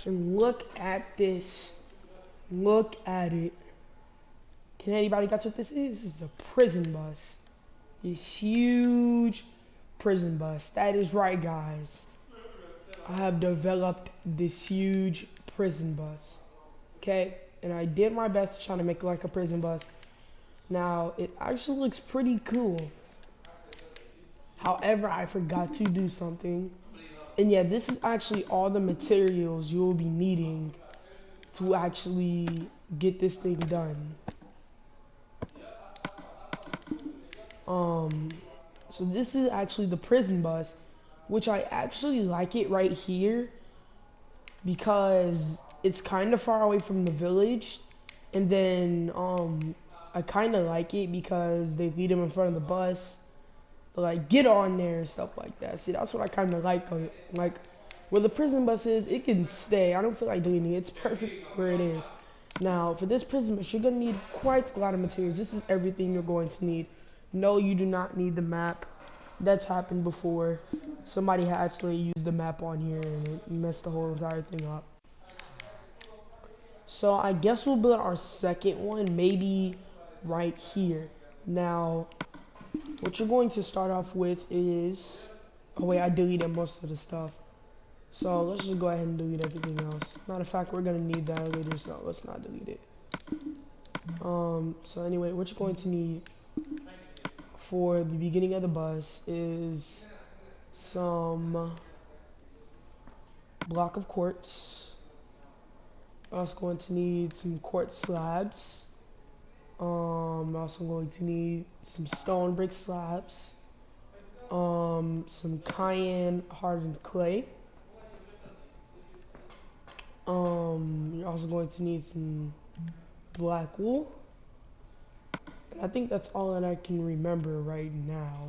And look at this. Look at it. Can anybody guess what this is? This is a prison bus. This huge prison bus. That is right, guys. I have developed this huge prison bus. Okay? And I did my best to try to make it like a prison bus. Now, it actually looks pretty cool. However, I forgot to do something. And yeah, this is actually all the materials you will be needing to actually get this thing done. So this is actually the prison bus, which I actually like it right here because it's kind of far away from the village. And then I kind of like it because they lead them in front of the bus. Like, get on there and stuff like that. See, that's what I kind of like on it. Like, where the prison bus is, it can stay. I don't feel like deleting it. It's perfect where it is. Now, for this prison bus, you're going to need quite a lot of materials. This is everything you're going to need. No, you do not need the map. That's happened before. Somebody had actually used the map on here and it messed the whole entire thing up. So I guess we'll build our second one, maybe right here. Now, what you're going to start off with is, oh wait, I deleted most of the stuff. So let's just go ahead and delete everything else. Matter of fact, we're gonna need that later, so let's not delete it. So anyway, what you're going to need for the beginning of the bus is some block of quartz. Also going to need some quartz slabs. Also going to need some stone brick slabs. Some cayenne hardened clay. You're also going to need some black wool. And I think that's all that I can remember right now.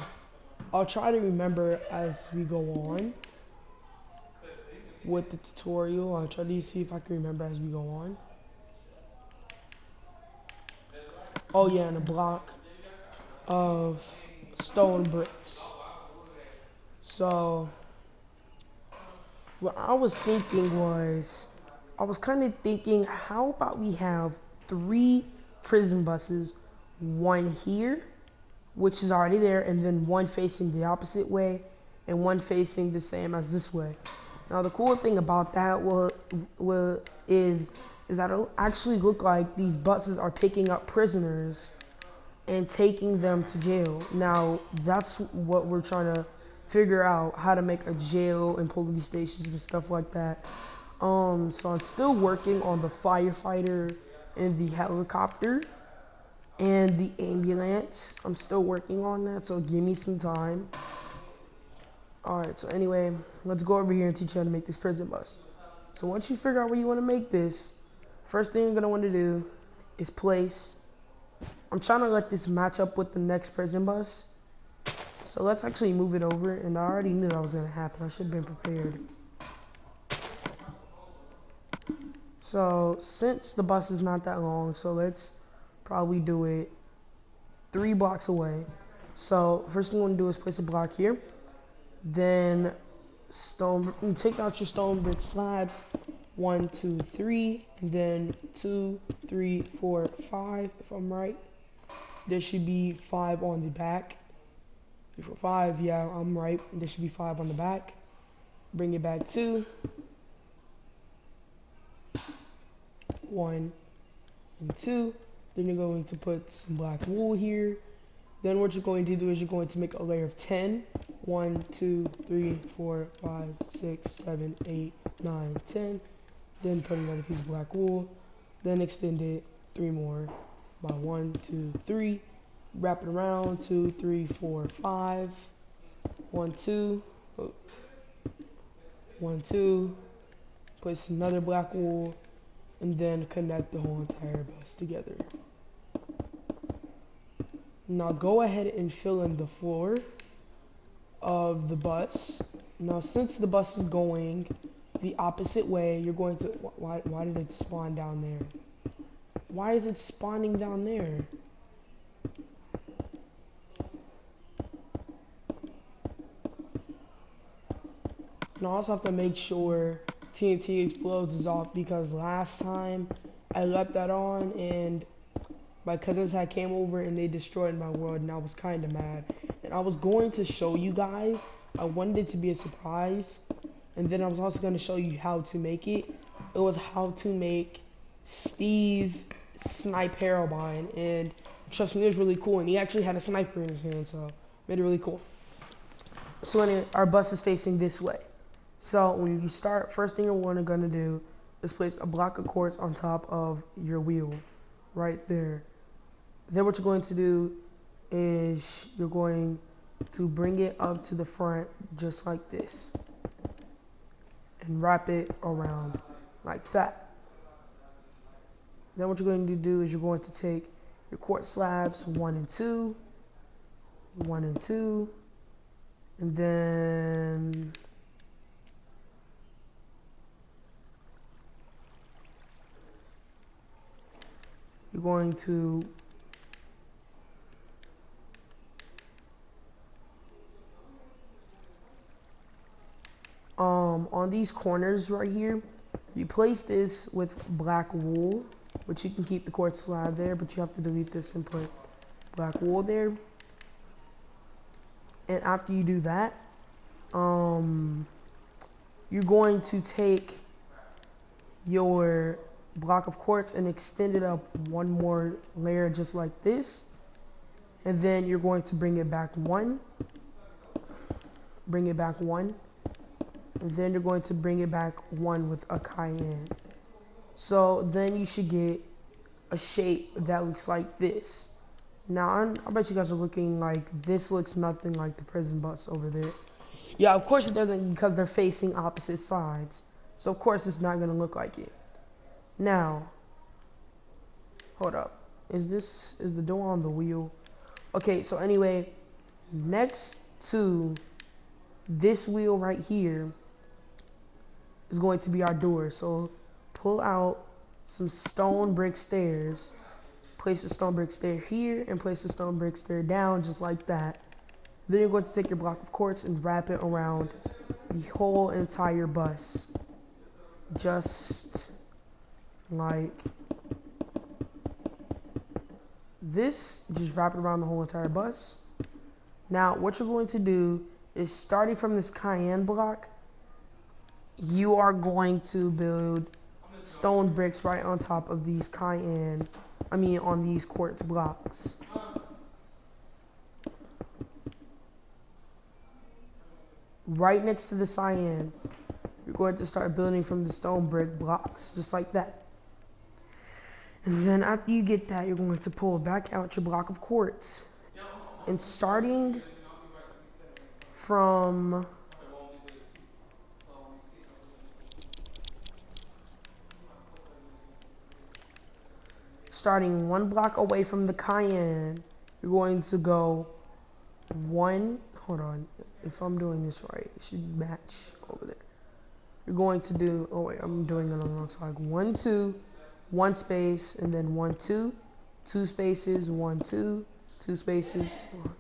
I'll try to remember as we go on with the tutorial. I'll try to see if I can remember as we go on. Oh yeah, and a block of stone bricks. So what I was thinking was, I was kind of thinking, how about we have 3 prison buses, one here, which is already there, and then one facing the opposite way, and one facing the same as this way. Now the cool thing about that is that it'll actually look like these buses are picking up prisoners and taking them to jail. Now that's what we're trying to figure out, how to make a jail and police stations and stuff like that. So I'm still working on the firefighter and the helicopter and the ambulance. I'm still working on that, so give me some time. Alright, so anyway, let's go over here and teach you how to make this prison bus. So once you figure out where you want to make this, first thing you're going to want to do is place. I'm trying to let this match up with the next prison bus. So let's actually move it over, and I already knew that was going to happen. I should have been prepared. So since the bus is not that long, so let's probably do it 3 blocks away. So first thing you want to do is place a block here. Then take out your stone brick slabs, 1, 2, 3, and then 2, 3, 4, 5, if I'm right. There should be 5 on the back. 3, 4, 5, yeah, I'm right. There should be 5 on the back. Bring it back 2, 1, and 2. Then you're going to put some black wool here. Then what you're going to do is you're going to make a layer of 10. 1, 2, 3, 4, 5, 6, 7, 8, 9, 10. Then put another piece of black wool. Then extend it 3 more by 1, 2, 3. Wrap it around 2, 3, 4, 5. 1, 2. 1, 2. Place another black wool, and then connect the whole entire bus together. Now go ahead and fill in the floor of the bus. Now since the bus is going the opposite way, you're going to, why did it spawn down there? Why is it spawning down there? And I also have to make sure TNT explodes off because last time I left that on and my cousins had came over and they destroyed my world and I was kind of mad. And I was going to show you guys. I wanted it to be a surprise. And then I was also going to show you how to make it. It was how to make Steve snipe Harrowbine. And trust me, it was really cool. And he actually had a sniper in his hand, so made it really cool. So anyway, our bus is facing this way. So when you start, first thing you're going to do is place a block of quartz on top of your wheel, right there. Then what you're going to do is you're going to bring it up to the front just like this and wrap it around like that. Then what you're going to do is you're going to take your quartz slabs 1 and 2, 1 and 2, and then you're going to on these corners right here, you place this with black wool, which you can keep the quartz slab there, but you have to delete this and put black wool there. And after you do that, you're going to take your block of quartz and extend it up one more layer just like this. And then you're going to bring it back one. Bring it back one. And then you're going to bring it back one with a cayenne. So then you should get a shape that looks like this. Now, I bet you guys are looking like this looks nothing like the prison bus over there. Yeah, of course it doesn't because they're facing opposite sides. So of course it's not going to look like it. Now, hold up. Is the door on the wheel? Okay, so anyway, next to this wheel right here is going to be our door. So pull out some stone brick stairs, place the stone brick stair here, and place the stone brick stair down just like that. Then you're going to take your block of quartz and wrap it around the whole entire bus. Just like this, just wrap it around the whole entire bus. Now, what you're going to do is starting from this cayenne block, you are going to build stone bricks right on top of these on these quartz blocks. Right next to the cyan, you're going to start building from the stone brick blocks, just like that. And then after you get that, you're going to pull back out your block of quartz. And starting from one block away from the cayenne, you're going to go one, hold on, if I'm doing this right, it should match over there. You're going to do, oh wait, I'm doing it on the wrong side. 1, 2, 1 space, and then 1, 2, 2 spaces, 1, 2, 2 spaces, 1.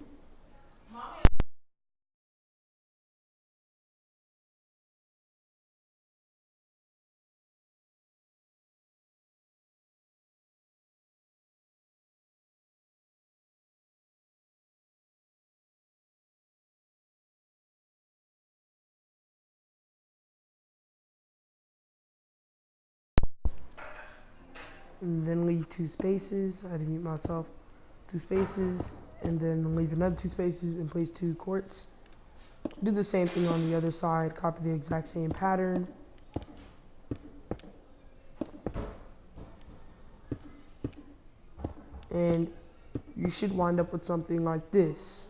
And then leave 2 spaces. I had to mute myself. 2 spaces, and then leave another 2 spaces and place 2 quartz. Do the same thing on the other side. Copy the exact same pattern. And you should wind up with something like this.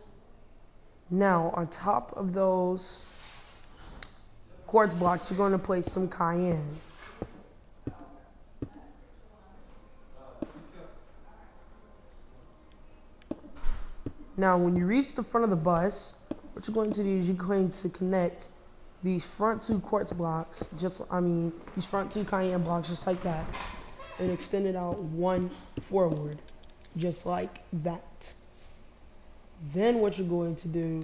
Now, on top of those quartz blocks, you're going to place some cayenne. Now, when you reach the front of the bus, what you're going to do is you're going to connect these front 2 quartz blocks, these front 2 cayenne blocks just like that, and extend it out 1 forward, just like that. Then what you're going to do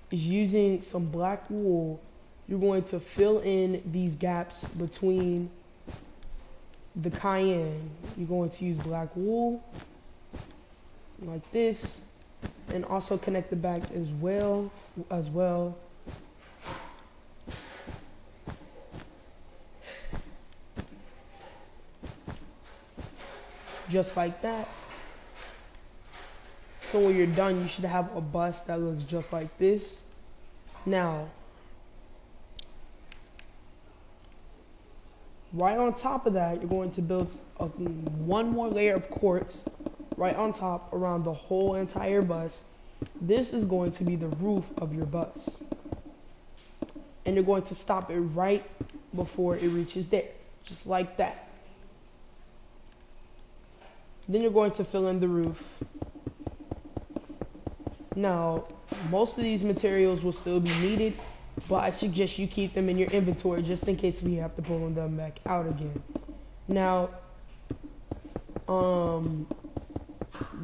is using some black wool, you're going to fill in these gaps between the cayenne. You're going to use black wool like this, and also connect the back as well. Just like that. So when you're done, you should have a bust that looks just like this. Now, right on top of that, you're going to build one more layer of quartz right on top around the whole entire bus. This is going to be the roof of your bus. And you're going to stop it right before it reaches there, just like that. Then you're going to fill in the roof. Now, most of these materials will still be needed, but I suggest you keep them in your inventory just in case we have to pull them back out again. Now,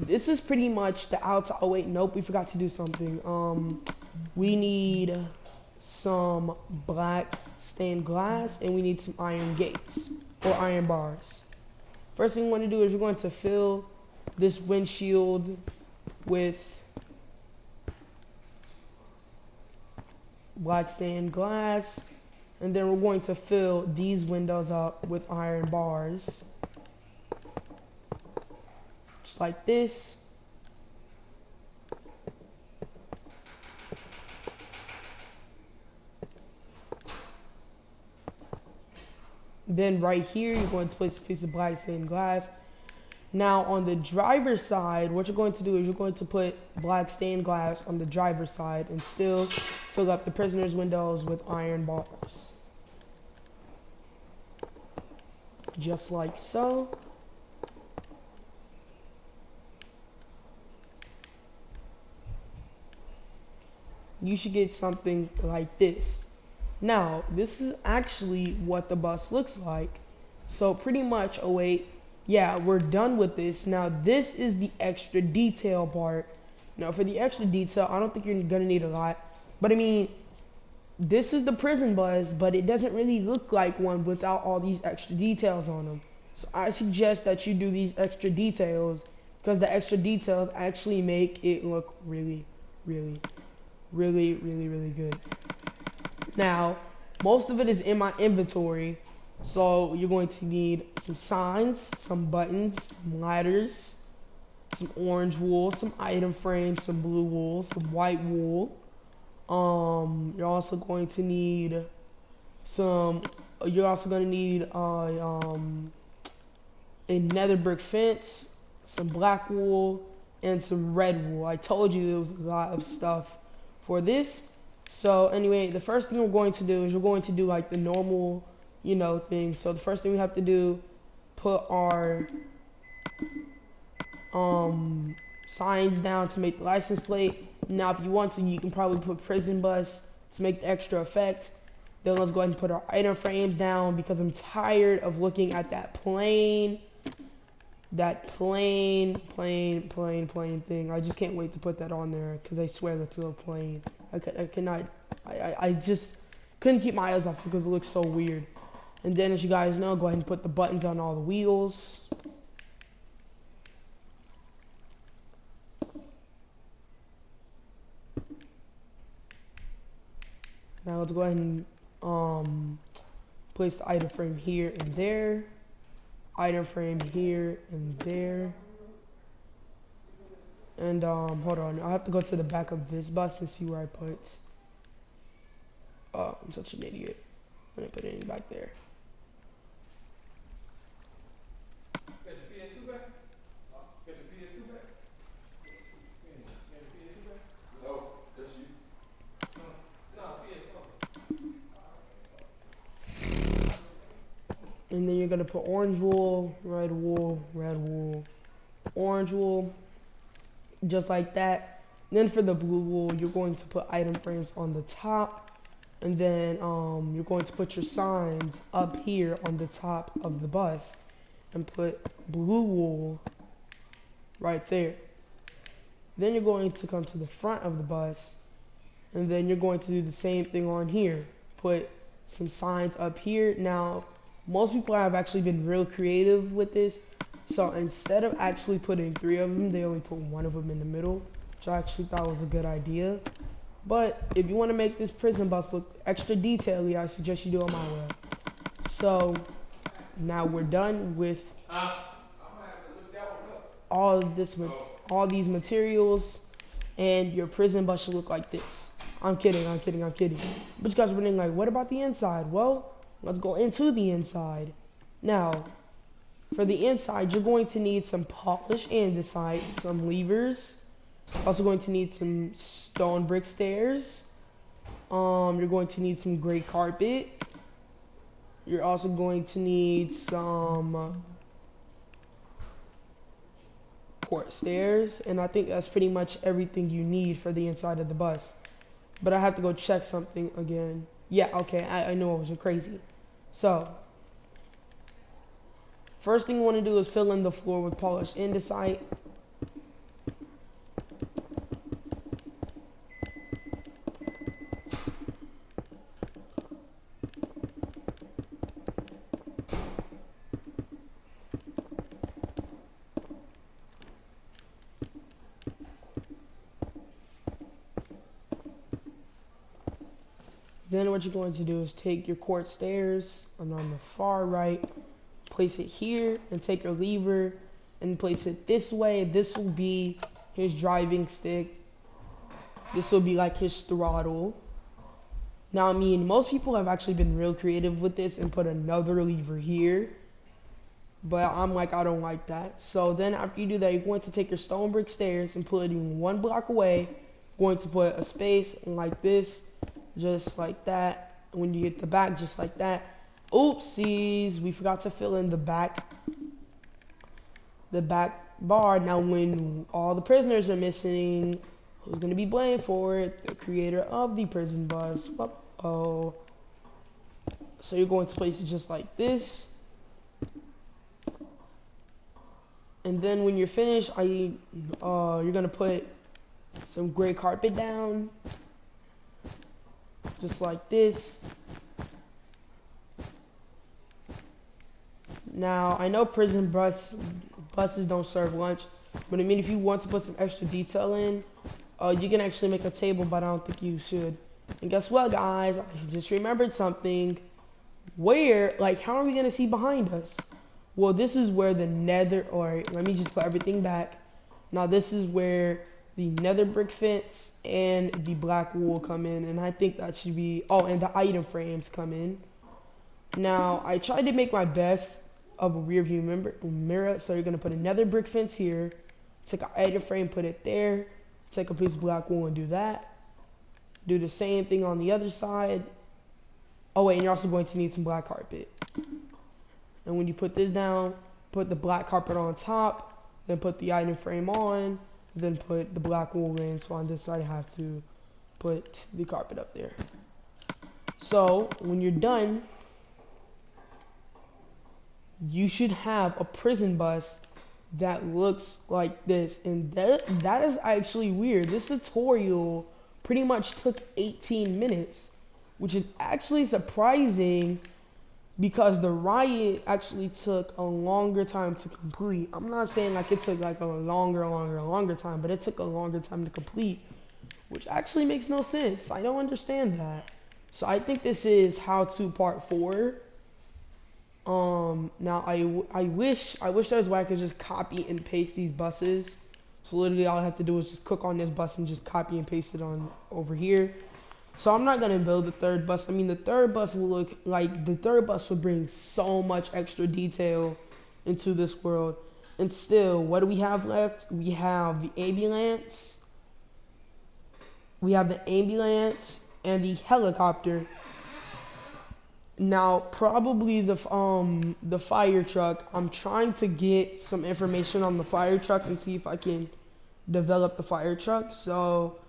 this is pretty much the outside. Oh wait, nope, we forgot to do something. We need some black stained glass, and we need some iron gates or iron bars. First thing you want to do is you're going to fill this windshield with black stained glass, and then we're going to fill these windows up with iron bars, just like this. Then right here, you're going to place a piece of black stained glass. Now on the driver's side, what you're going to do is you're going to put black stained glass on the driver's side and still fill up the prisoner's windows with iron bars. Just like so. You should get something like this. Now, this is actually what the bus looks like. So pretty much, oh wait, yeah, we're done with this. Now this is the extra detail part. Now for the extra detail, I don't think you're gonna need a lot, but I mean, this is the prison bus, but it doesn't really look like one without all these extra details on them. So I suggest that you do these extra details, because the extra details actually make it look really good. Now, most of it is in my inventory, so you're going to need some signs, some buttons, some ladders, some orange wool, some item frames, some blue wool, some white wool. You're also going to need some. You're also going to need a nether brick fence, some black wool, and some red wool. I told you there was a lot of stuff for this. So anyway, the first thing we're going to do is we're going to do like the normal, you know, thing. So the first thing we have to do, put our signs down to make the license plate. Now if you want to, you can probably put prison bus to make the extra effect. Then let's go ahead and put our item frames down, because I'm tired of looking at that plain thing. I just can't wait to put that on there, because I swear that's so plain. I just couldn't keep my eyes off it because it looks so weird. And then, as you guys know, go ahead and put the buttons on all the wheels. Now let's go ahead and place the item frame here and there. Item frame here and there. And hold on, I have to go to the back of this bus and see where I put. Oh, I'm such an idiot. I'm gonna put it back there. And then you're gonna put orange wool, red wool, orange wool, just like that. And then for the blue wool, you're going to put item frames on the top, and then you're going to put your signs up here on the top of the bus, and put blue wool right there. Then you're going to come to the front of the bus, and then you're going to do the same thing on here. put some signs up here. Now, most people have actually been real creative with this. So instead of actually putting 3 of them, they only put 1 of them in the middle, which I actually thought was a good idea. But if you want to make this prison bus look extra detaily, I suggest you do it my way. So now we're done with all of this, all these materials, and your prison bus should look like this. I'm kidding. But you guys are wondering, like, what about the inside? Well, let's go into the inside. Now, for the inside, you're going to need some polish andesite, some levers. Also going to need some stone brick stairs. You're going to need some gray carpet. You're also going to need some quartz stairs, and I think that's pretty much everything you need for the inside of the bus. But I have to go check something again. Yeah, okay, I know I wasn't crazy. So, first thing you want to do is fill in the floor with polished andesite. Then what you're going to do is take your quartz stairs, and on the far right, place it here, and take your lever and place it this way. This will be his driving stick. This will be like his throttle. Now, I mean, most people have actually been real creative with this and put another lever here. But I'm like, I don't like that. So then after you do that, you're going to take your stone brick stairs and put it in 1 block away. Going to put a space like this, just like that. When you hit the back, just like that. Oopsies, we forgot to fill in the back bar. Now when all the prisoners are missing, who's going to be blamed for it? The creator of the prison bus. Uh-oh. So you're going to place it just like this. And then when you're finished, you're going to put some gray carpet down. Just like this. Now, I know prison buses don't serve lunch, but I mean, if you want to put some extra detail in, you can actually make a table, but I don't think you should. And guess what, guys? I just remembered something. How are we going to see behind us? Well, this is where the nether, or let me just put everything back. Now, this is where the nether brick fence and the black wool come in, and I think that should be, and the item frames come in. Now, I tried to make my best of a rear view mirror, so you're going to put a nether brick fence here, take an item frame, put it there, take a piece of black wool and do that. Do the same thing on the other side. Oh wait, and you're also going to need some black carpet. And when you put this down, put the black carpet on top, then put the item frame on, then put the black wool in. So on this side, I have to put the carpet up there. So when you're done, you should have a prison bus that looks like this. And that is actually weird. This tutorial pretty much took 18 minutes, which is actually surprising because the riot actually took a longer time to complete. I'm not saying like it took like a longer time, but it took a longer time to complete, which actually makes no sense. I don't understand that. So I think this is how to part 4. Now I wish there was a way I could just copy and paste these buses. So literally all I have to do is just click on this bus and just copy and paste it on over here. So I'm not gonna build the third bus. I mean, the third bus will look like the third bus would bring so much extra detail into this world. And still, what do we have left? We have the ambulance. We have the ambulance and the helicopter. Now, probably the fire truck. I'm trying to get some information on the fire truck and see if I can develop the fire truck. So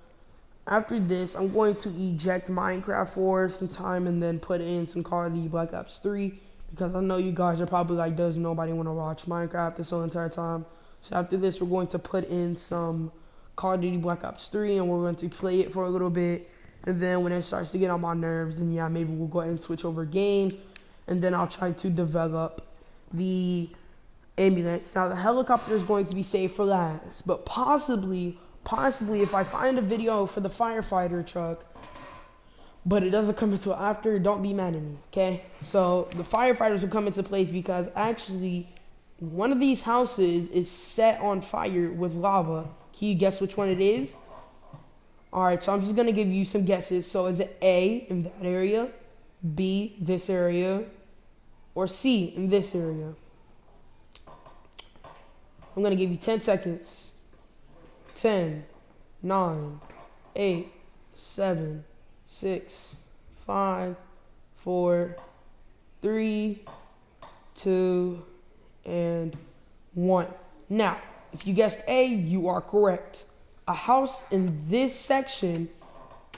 after this, I'm going to eject Minecraft for some time and then put in some Call of Duty Black Ops 3 because I know you guys are probably like, does nobody want to watch Minecraft this whole entire time? So after this, we're going to put in some Call of Duty Black Ops 3 and we're going to play it for a little bit. And then when it starts to get on my nerves, then yeah, maybe we'll go ahead and switch over games. And then I'll try to develop the ambulance. Now the helicopter is going to be saved for last, but possibly if I find a video for the firefighter truck, but it doesn't come into after, don't be mad at me, okay? So the firefighters will come into place because actually one of these houses is set on fire with lava. Can you guess which one it is? Alright, so I'm just gonna give you some guesses. So is it A, in that area, B, this area, or C, in this area? I'm gonna give you 10 seconds. 10, 9, 8, 7, 6, 5, 4, 3, 2, and 1. Now, if you guessed A, you are correct. A house in this section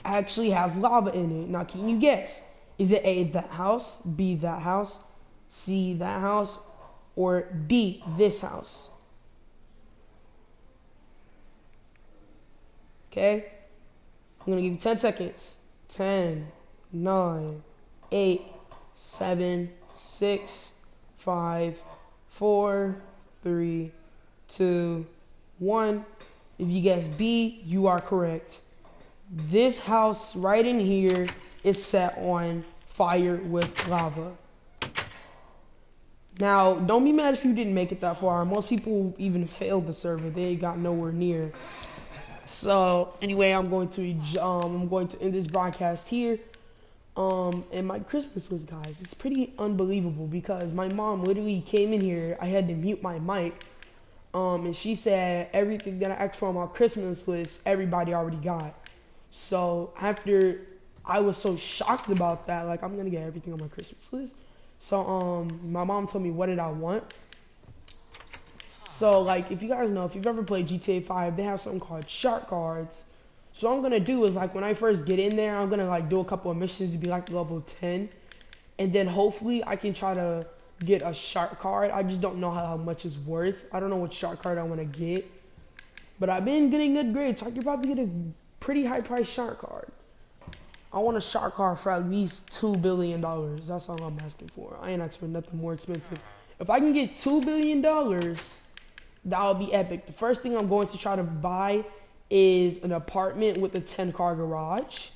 actually has lava in it. Now, can you guess? Is it A, that house, B, that house, C, that house, or D, this house? Okay? I'm going to give you 10 seconds. 10, 9, 8, 7, 6, 5, 4, 3, 2, 1. If you guess B, you are correct. This house right in here is set on fire with lava. Now, don't be mad if you didn't make it that far. Most people even failed the server. They got nowhere near. So anyway, I'm going to end this broadcast here. And my Christmas list, guys, it's pretty unbelievable because my mom literally came in here. I had to mute my mic. And she said everything that I asked for on my Christmas list, everybody already got. So after I was so shocked about that, like I'm gonna get everything on my Christmas list. So my mom told me what did I want. So, like, if you guys know, if you've ever played GTA 5, they have something called shark cards. So what I'm going to do is, like, when I first get in there, I'm going to, like, do a couple of missions to be, like, level 10. And then, hopefully, I can try to get a shark card. I just don't know how much it's worth. I don't know what shark card I want to get. But I've been getting good grades, so I could probably get a pretty high-priced shark card. I want a shark card for at least $2 billion. That's all I'm asking for. I ain't asking for nothing more expensive. If I can get $2 billion... that would be epic. The first thing I'm going to try to buy is an apartment with a 10-car garage.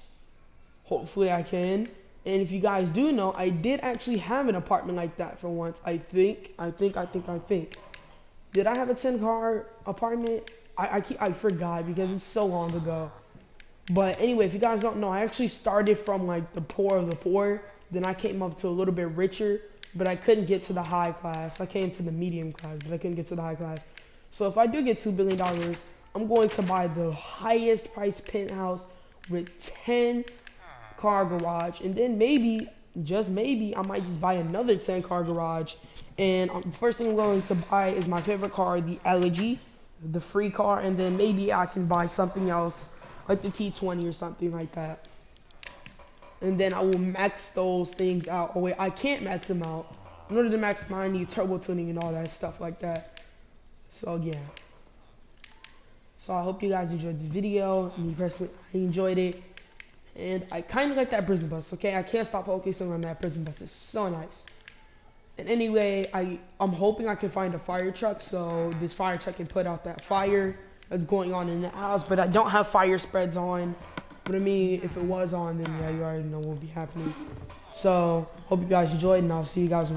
Hopefully I can. And if you guys do know, I did actually have an apartment like that for once. I think. Did I have a 10-car apartment? I forgot because it's so long ago. But anyway, if you guys don't know, I actually started from like the poor of the poor. Then I came up to a little bit richer. But I couldn't get to the high class. I came to the medium class, but I couldn't get to the high class. So if I do get $2 billion, I'm going to buy the highest price penthouse with 10-car garage. And then maybe, just maybe, I might just buy another 10-car garage. And the first thing I'm going to buy is my favorite car, the Elegy, the free car. And then maybe I can buy something else, like the T20 or something like that. And then I will max those things out. Oh wait, I can't max them out. In order to max them out, I need turbo tuning and all that stuff like that. So yeah. So I hope you guys enjoyed this video. Me personally, I enjoyed it. And I kind of like that prison bus, okay? I can't stop focusing on that prison bus. It's so nice. And anyway, I'm hoping I can find a fire truck so this fire truck can put out that fire that's going on in the house. But I don't have fire spreads on. But I mean, if it was on, then yeah, you already know what will be happening. So, hope you guys enjoyed, and I'll see you guys in